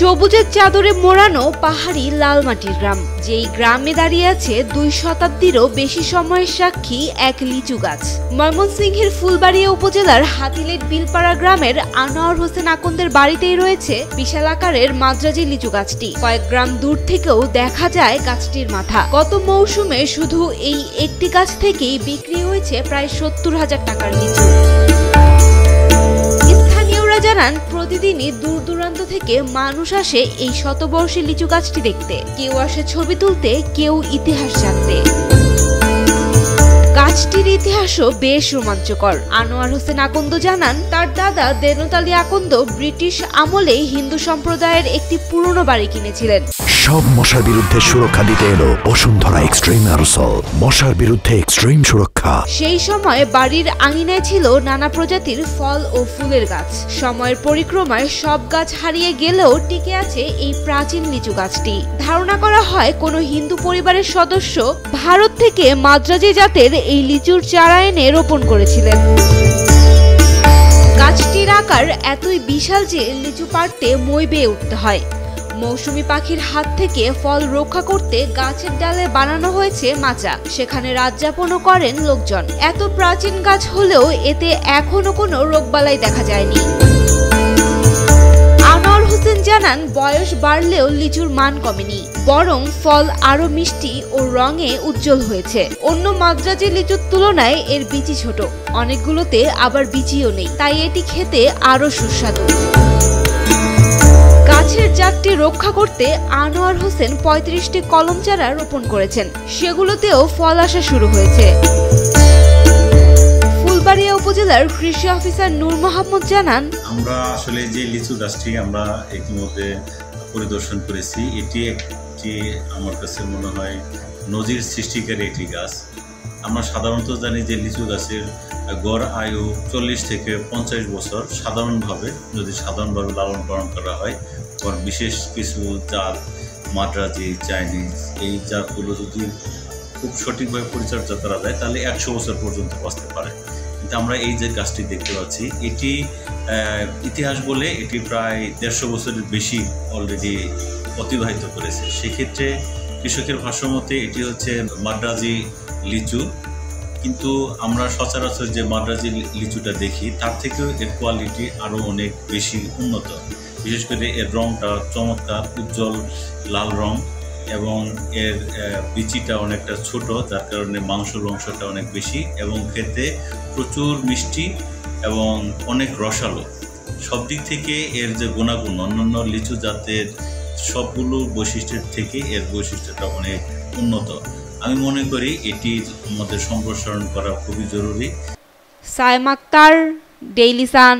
সবুজের চাদরে মোড়ানো পাহাড়ি লাল মাটির গ্রাম, যেই গ্রামে দাঁড়িয়ে আছে 2 শতাব্দীরও বেশি সময়ের সাক্ষী এক লিচু গাছ। ময়মনসিংহের ফুলবাড়িয়া উপজেলার হাতিলেট বিলপাড়া গ্রামের আনোয়ার হোসেন আকন্দের বাড়িতেই রয়েছে বিশাল আকারের মাদ্রাজি লিচু গাছটি। কয়েক গ্রাম দূর থেকেও দেখা যায় গাছটির মাথা। গত মৌসুমে শুধু এই একটি গাছ থেকেই বিক্রি হয়েছে প্রায় 70,000 টাকার লিচু। জানান প্রতিদিনই দূর দূরান্ত থেকে মানুষ আসে এই শতবর্ষী লিচু গাছটি দেখতে। কেউ আসে ছবি তুলতে, কেউ ইতিহাস জানতে। গাছটির ইতিহাসও বেশ রোমাঞ্চকর। আনোয়ার হোসেন আকন্দ জানান, তার দাদা দেনত আলী আকন্দ ব্রিটিশ আমলে হিন্দু সম্প্রদায়ের একটি পুরনো বাড়ি কিনেছিলেন। সব মশার বিরুদ্ধে সুরক্ষা দিতে এলো বসুন্ধরা এক্সট্রিম অ্যারোসল, মশার বিরুদ্ধে এক্সট্রিম সুরক্ষা। সেই সময় বাড়ির আঙিনায় ছিল নানা প্রজাতির ফল ও ফুলের গাছ। সময়ের পরিক্রমায় সব গাছ হারিয়ে গেলেও টিকে আছে এই প্রাচীন লিচু গাছটি। ধারণা করা হয় কোনো হিন্দু পরিবারের সদস্য ভারত থেকে মাদ্রাজি জাতের এই লিচুর চারা এনে রোপণ করেছিলেন। গাছটির আকার এতই বিশাল যে লিচু পাড়তে মই বেয়ে উঠতে হয়। মৌসুমী পাখির হাত থেকে ফল রক্ষা করতে গাছের ডালে বানানো হয়েছে মাচা, সেখানে রাত যাপনও করেন লোকজন। এত প্রাচীন গাছ হলেও এতে এখনো কোনো রোগবালাই দেখা যায়নি। আনোয়ার হোসেন জানান, বয়স বাড়লেও লিচুর মান কমেনি, বরং ফল আরো মিষ্টি ও রঙে উজ্জ্বল হয়েছে। অন্য মাদ্রাজি লিচুর তুলনায় এর বিচি ছোট, অনেকগুলোতে আবার বিচিও নেই, তাই এটি খেতে আরো সুস্বাদু। গাছের জাতটি রক্ষা করতে আনোয়ার হোসেন 35টি কলম চারা রোপণ করেছেন, সেগুলোতেও ফল আসা শুরু হয়েছে। ফুলবাড়িয়া উপজেলার কৃষি অফিসার নূর মোহাম্মদ জানান, আমরা আসলে যে লিচু গাছটি আমরা ইতিমধ্যে পরিদর্শন করেছি, এটি একটি আমার কাছে মনে হয় নজির সৃষ্টিকারী একটি গাছ। আমরা সাধারণত জানি যে লিচু গাছের গড় আয়ু 40 থেকে 50 বছর সাধারণভাবে, যদি সাধারণভাবে লালন পালন করা হয়। বিশেষ কিছু জাত মাদ্রাজি, চাইনিজ, এই জাতগুলো যদি খুব সঠিকভাবে পরিচর্যা করা যায় তাহলে 100 বছর পর্যন্ত বাঁচতে পারে। কিন্তু আমরা এই যে গাছটি দেখতে পাচ্ছি, এটি ইতিহাস বলে এটি প্রায় 150 বছরের বেশি অলরেডি অতিবাহিত করেছে। সেক্ষেত্রে কৃষকের ভাষ্যমতে এটি হচ্ছে মাদ্রাজি লিচু, কিন্তু আমরা সচরাচর যে মাদ্রাজি লিচুটা দেখি তার থেকেও এর কোয়ালিটি আরও অনেক বেশি উন্নত। বিশেষ করে এর রঙটা চমৎকার, উজ্জ্বল লাল রং, এবং এর বিচিটা অনেকটা ছোট, যার কারণে মাংসের অংশটা অনেক বেশি, এবং খেতে প্রচুর মিষ্টি এবং অনেক রসালো। সব দিক থেকে এর যে গুণাগুণ অন্যান্য লিচু জাতের সবগুলো বৈশিষ্ট্যের থেকে এর বৈশিষ্ট্যটা অনেক উন্নত। আমি মনে করি এটির মধ্যে সম্প্রসারণ করা খুবই জরুরি। Sayem Akter, Daily Sun.